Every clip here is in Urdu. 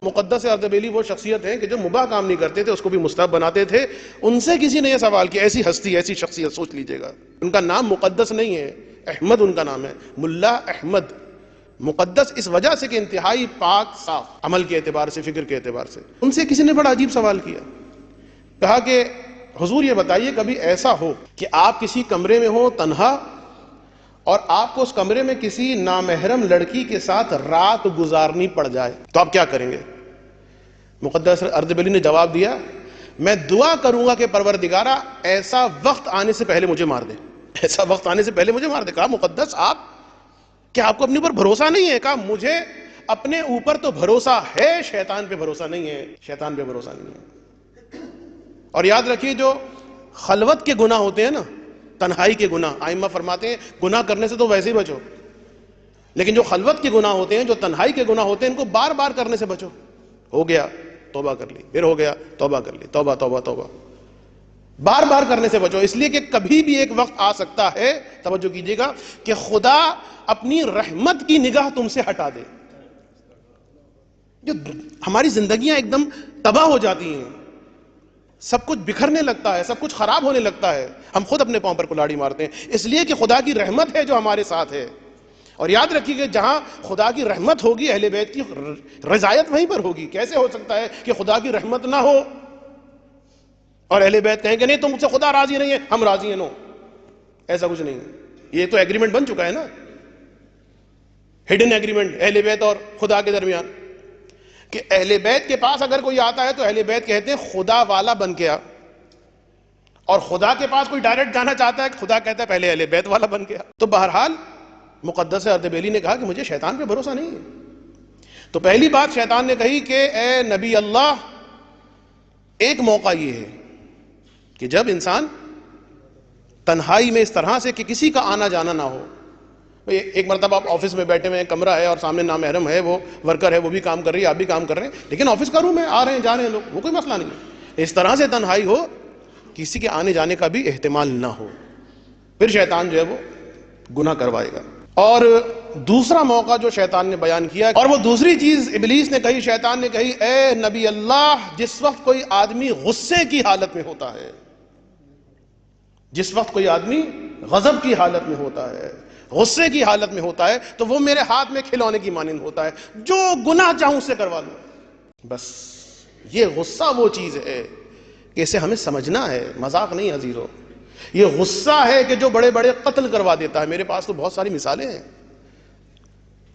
مقدس اردبیلی وہ شخصیت ہیں کہ جو مباح کام نہیں کرتے تھے اس کو بھی مستحب بناتے تھے. ان سے کسی نے یہ سوال کیا، ایسی ہستی، ایسی شخصیت سوچ لیجئے گا. ان کا نام مقدس نہیں ہے، احمد ان کا نام ہے، ملا احمد. مقدس اس وجہ سے کہ انتہائی پاک صاف عمل کے اعتبار سے، فکر کے اعتبار سے. ان سے کسی نے بڑا عجیب سوال کیا، کہا کہ حضور یہ بتائیے کبھی ایسا ہو کہ آپ کسی کمرے میں ہو تنہا اور آپ کو اس کمرے میں کسی نامحرم لڑکی کے ساتھ رات گزارنی پڑ جائے تو آپ کیا کریں گے؟ مقدس اردبیلی نے جواب دیا، میں دعا کروں گا کہ پروردگارہ ایسا وقت آنے سے پہلے مجھے مار دے. ایسا وقت آنے سے پہلے مجھے مار دے. کہا مقدس کیا آپ کو اپنے اوپر بھروسہ نہیں ہے؟ کہا مجھے اپنے اوپر تو بھروسہ ہے، شیطان پہ بھروسہ نہیں ہے. شیطان پہ بھروسہ نہیں ہے. اور یاد رکھیے جو خلوت کے گناہ ہوتے ہیں نا، تنہائی کے گناہ، ائمہ فرماتے ہیں گناہ کرنے سے تو ویسے ہی بچو، لیکن جو خلوت کے گناہ ہوتے ہیں، جو تنہائی کے گناہ ہوتے ہیں، ان کو بار بار کرنے سے بچو. ہو گیا توبہ کر لی، پھر ہو گیا توبہ کر لی، توبہ توبہ توبہ، بار بار کرنے سے بچو. اس لیے کہ کبھی بھی ایک وقت آ سکتا ہے، توجہ کیجئے گا، کہ خدا اپنی رحمت کی نگاہ تم سے ہٹا دے. جو ہماری زندگیاں ایک دم تباہ ہو جاتی ہیں، سب کچھ بکھرنے لگتا ہے، سب کچھ خراب ہونے لگتا ہے، ہم خود اپنے پاؤں پر کلاڑی مارتے ہیں. اس لیے کہ خدا کی رحمت ہے جو ہمارے ساتھ ہے. اور یاد رکھیے کہ جہاں خدا کی رحمت ہوگی، اہل بیت کی رضایت وہیں پر ہوگی. کیسے ہو سکتا ہے کہ خدا کی رحمت نہ ہو اور اہل بیت کہیں کہ نہیں تم سے خدا راضی نہیں ہے، ہم راضی ہیں؟ نو، ایسا کچھ نہیں. یہ تو ایگریمنٹ بن چکا ہے نا، ہڈن ایگریمنٹ اہل بیت اور خدا کے درمیان، کہ اہل بیت کے پاس اگر کوئی آتا ہے تو اہل بیت کہتے ہیں خدا والا بن کے آ، اور خدا کے پاس کوئی ڈائریکٹ جانا چاہتا ہے، خدا کہتا ہے پہلے اہل بیت والا بن کے آ. تو بہرحال مقدس اردبیلی نے کہا کہ مجھے شیطان پہ بھروسہ نہیں ہے. تو پہلی بات شیطان نے کہی کہ اے نبی اللہ، ایک موقع یہ ہے کہ جب انسان تنہائی میں اس طرح سے کہ کسی کا آنا جانا نہ ہو. ایک مرتبہ آپ آفس میں بیٹھے ہوئے، کمرہ ہے اور سامنے نامحرم ہے، وہ ورکر ہے، وہ بھی کام کر رہی ہے، آپ بھی کام کر رہے ہیں، لیکن آفس کا روم ہے، آ رہے ہیں جا رہے ہیں لوگ، وہ کوئی مسئلہ نہیں ہے. اس طرح سے تنہائی ہو، کسی کے آنے جانے کا بھی احتمال نہ ہو، پھر شیطان جو ہے وہ گناہ کروائے گا. اور دوسرا موقع جو شیطان نے بیان کیا، اور وہ دوسری چیز ابلیس نے کہی، شیطان نے کہی، اے نبی اللہ، جس وقت کوئی آدمی غصے کی حالت میں ہوتا ہے، جس وقت کوئی آدمی غضب کی حالت میں ہوتا ہے، غصے کی حالت میں ہوتا ہے، تو وہ میرے ہاتھ میں کھلونے کی مانند ہوتا ہے، جو گناہ چاہوں سے کروا لوں. بس یہ غصہ وہ چیز ہے کہ اسے ہمیں سمجھنا ہے، مذاق نہیں عزیزو. یہ غصہ ہے کہ جو بڑے بڑے قتل کروا دیتا ہے. میرے پاس تو بہت ساری مثالیں ہیں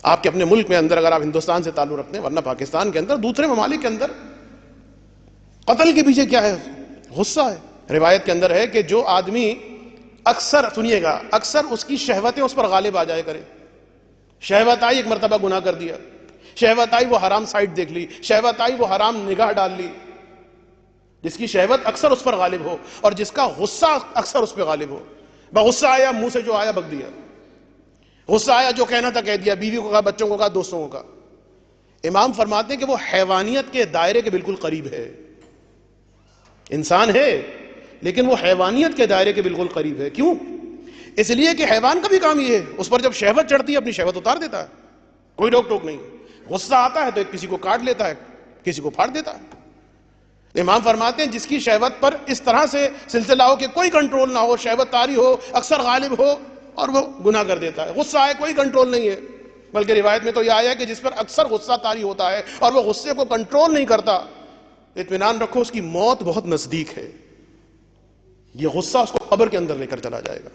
آپ کے اپنے ملک میں اندر، اگر آپ ہندوستان سے تعلق رکھتے ہیں، ورنہ پاکستان کے اندر، دوسرے ممالک کے اندر قتل کے پیچھے کیا ہے؟ غصہ ہے. روایت کے اندر ہے کہ جو آدمی اکثر، سنیے گا، اکثر اس کی شہوتیں اس پر غالب آ جائے کرے. شہوت آئی، ایک مرتبہ گناہ کر دیا، شہوت آئی وہ حرام سائٹ دیکھ لی، شہوت آئی وہ حرام نگاہ ڈال لی. جس کی شہوت اکثر اس پر غالب ہو اور جس کا غصہ اکثر اس پہ غالب ہو. غصہ آیا، منہ سے جو آیا بک دیا، غصہ آیا جو کہنا تھا کہہ دیا، بیوی کو کہا، بچوں کو کہا، دوستوں کو کہا. امام فرماتے ہیں کہ وہ حیوانیت کے دائرے کے بالکل قریب ہے. انسان ہے لیکن وہ حیوانیت کے دائرے کے بالکل قریب ہے. کیوں؟ اس لیے کہ حیوان کا بھی کام یہ ہے، اس پر جب شہوت چڑھتی ہے اپنی شہوت اتار دیتا ہے، کوئی روک ٹوک نہیں. غصہ آتا ہے تو کسی کو کاٹ لیتا ہے، کسی کو پھاڑ دیتا ہے. امام فرماتے ہیں جس کی شہوت پر اس طرح سے سلسلہ ہو کہ کوئی کنٹرول نہ ہو، شہوت طاری ہو، اکثر غالب ہو، اور وہ گناہ کر دیتا ہے. غصہ آئے کوئی کنٹرول نہیں ہے، بلکہ روایت میں تو یہ آیا کہ جس پر اکثر غصہ طاری ہوتا ہے اور وہ غصے کو کنٹرول نہیں کرتا، اطمینان رکھو اس کی موت بہت نزدیک ہے. یہ غصہ اس کو قبر کے اندر لے کر چلا جائے گا.